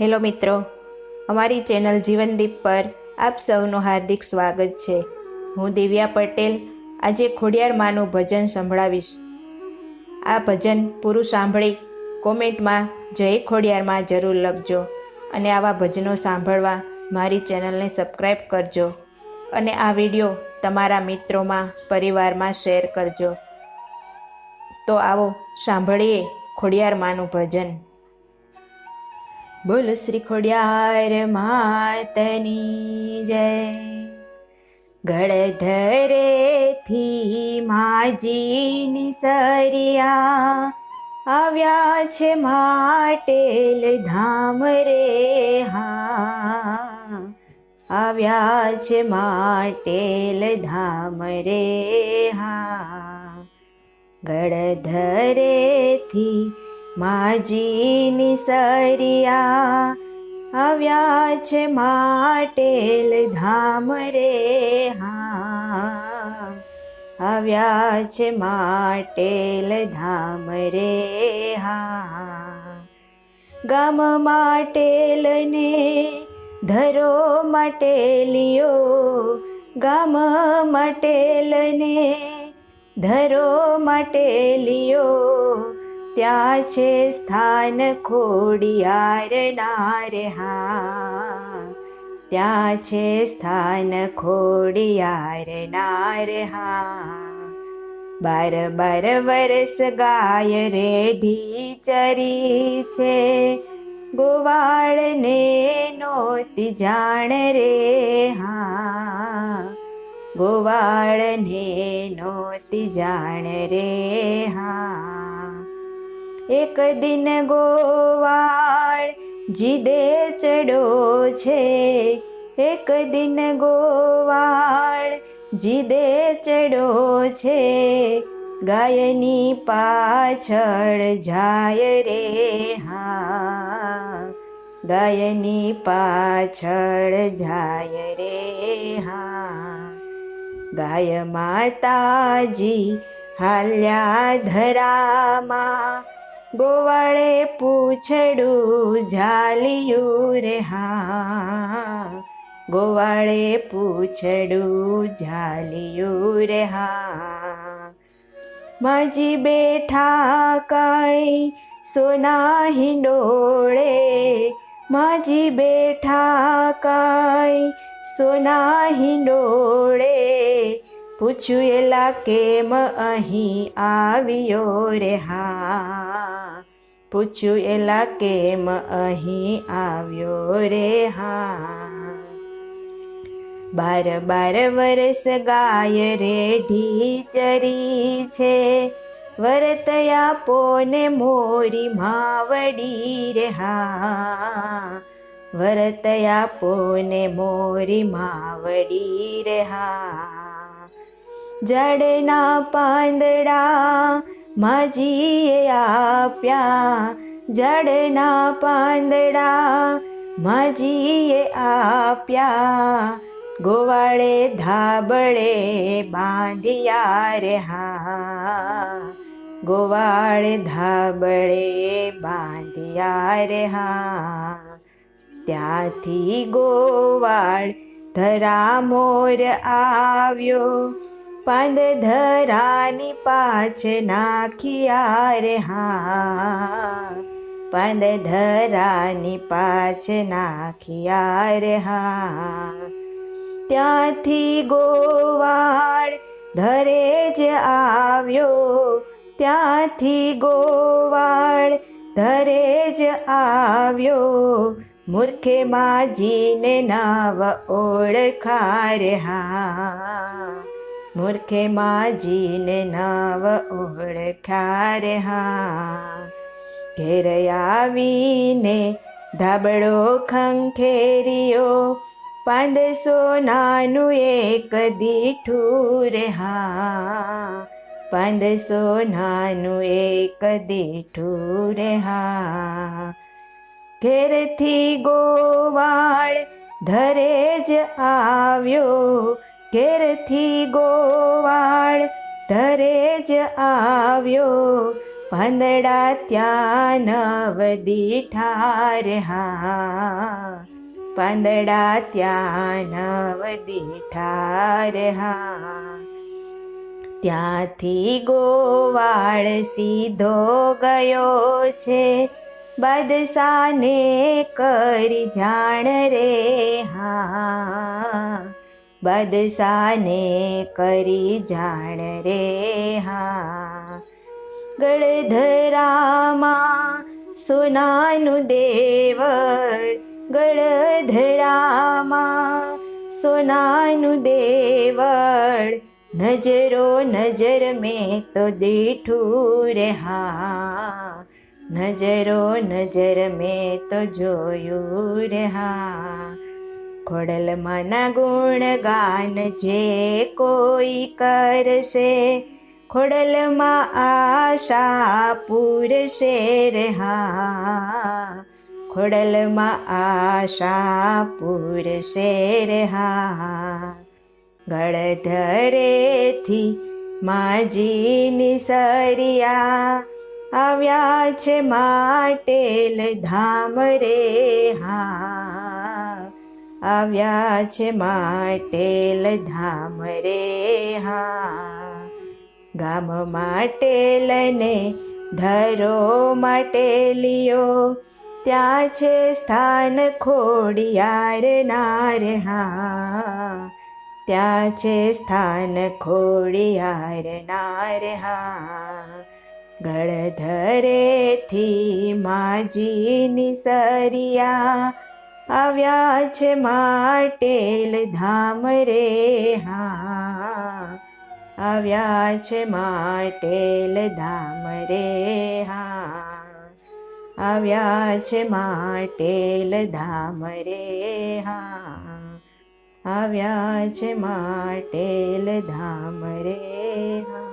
Hello મિત્રો, અમારી channel જીવનદીપ પર આપ સૌનું હાર્દિક સ્વાગત છે. હું દિવ્યા પટેલ આજે ખોડિયાર માનું ભજન સંભળાવીશ. આ ભજન પૂરું સાંભળી કોમેન્ટમાં જય ખોડિયારમાં જરૂર લખજો અને આવા ભજનો સાંભળવા મારી ચેનલને સબસ્ક્રાઈબ કરજો અને આ વિડીયો તમારા મિત્રોમાં પરિવારમાં શેર કરજો. તો આવો સાંભળીએ ખોડિયાર માનું ભજન. બોલો શ્રી ખોડિયાર માતની જય. ગળધરેથી માજીની સરિયા આવ્યા છે માટેલ ધામ રે હા. આવ્યા છે માટેલ ધામ રે હા. ગળધરેથી માજીની સરિયા આવ્યા છે માટેલ ધામ રે હા. આવ્યા છે માટેલ ધામ રે હા. ગામ માટેલને ધરો માટેલિયો, ગામ માટેલને ધરો માટેલિયો, ત્યાં છે સ્થાન ખોડિયાર નારે હા. ત્યાં છે સ્થાન ખોડિયાર નારે હા. 12 વર્ષ ગાય રેઢી ચરી છે, ગોવાળને નોતી જાણ રે હા. ગોવાળને નોતી જાણ રે હા. એક દિન ગોવાળ જીદે ચડ્યો છે, એક દિન ગોવાળ જીદે ચડ્યો છે, ગાયની પાછળ જાય રે હા. ગાયની પાછળ જાય રે હા. ગાય માતાજી હાલ્યા ધરામાં, ગોવાળે પૂછડું ઝાલ્યું રે હા. ગોવાળે પૂછડું ઝાલ્યું રે હા. માજી બેઠા કાંઈ સોના હિંડોળે, માજી બેઠા કાંઈ સોના હિંડોળે, પૂછ્યું એલા કેમ અહીં આવ્યો રે હા. પૂછ્યું એલા કેમ અહીં આવ્યો રે હા. 12 વર્ષ ગાય રેઢી ચરી છે, વરત આપો ને મોરી માવડી રે હા. વરત આપો ને મોરી માવડી રે હા. ઝાડના પાંદડા માજીએ આપ્યા, ઝાડના પાંદડા માજીએ આપ્યા, ગોવાળે ધાબળે બાંધ્યા રે હા. ગોવાળે ધાબળે બાંધ્યા રે હા. ત્યાંથી ગોવાળ ધરા મોર આવ્યો, પાંદધરાની પાછ નાખ્યા રે હા. પાંદધરાની પાછ નાખ્યા રે હા. ત્યાંથી ગોવાળ ધરે જ આવ્યો, ત્યાંથી ગોવાળ ધરે જ આવ્યો, મૂર્ખે માજીને નાવ ઓળખા રે હા. મૂર્ખે માજીને નાવ ઓળખા રે હા. ઘેર આવીને ધાબળો ખંખેર્યો, 500 નાનું એક દીઠું રે હા. 500 નાનું એક દીઠું રે હા. ઘેરથી ગોવાળ ધરે જ આવ્યો, ઘેરથી ગોવાળ ધરે જ આવ્યો, પાંદડા ત્યાં નવદીઠા રે હા, પાંદડા ત્યાં નવદીઠા રે હા. ત્યાંથી ગોવાળ સીધો ગયો છે, બાદશાહને કરી જાણ રે હા, બાદશાહને કરી જાણ રે હા. ગળધરામાં સોનાનું દેવળ, ગળધરામાં સોનાનું દેવળ, નજરો નજર મેં તો દીઠું રે હા, નજરો નજર મેં તો જોયું રે હા. ખોડલમાંના ગુણગાન જે કોઈ કરશે, ખોડલમાં આશા પૂરશે રે હા, ખોડલમાં આશા પૂરશે રે હા. ગળધરેથી માજીની સરિયા આવ્યા છે માટેલ ધામ રે હા, આવ્યા છે માટેલ ધામ રે હા. ગામ માટેલને ધરો માટેલિયો, ત્યાં છે સ્થાન ખોડિયાર ના રે હા, ત્યાં છે સ્થાન ખોડિયાર ના રે હા. ગળધરેથી માજીની સરિયા આવ્યા છે માટેલ ધામ રે હા, આવ્યા છે માટેલ ધામ રે હા, આવ્યા છે માટેલ ધામ રે હા, આવ્યા છે માટેલ ધામ રે હા.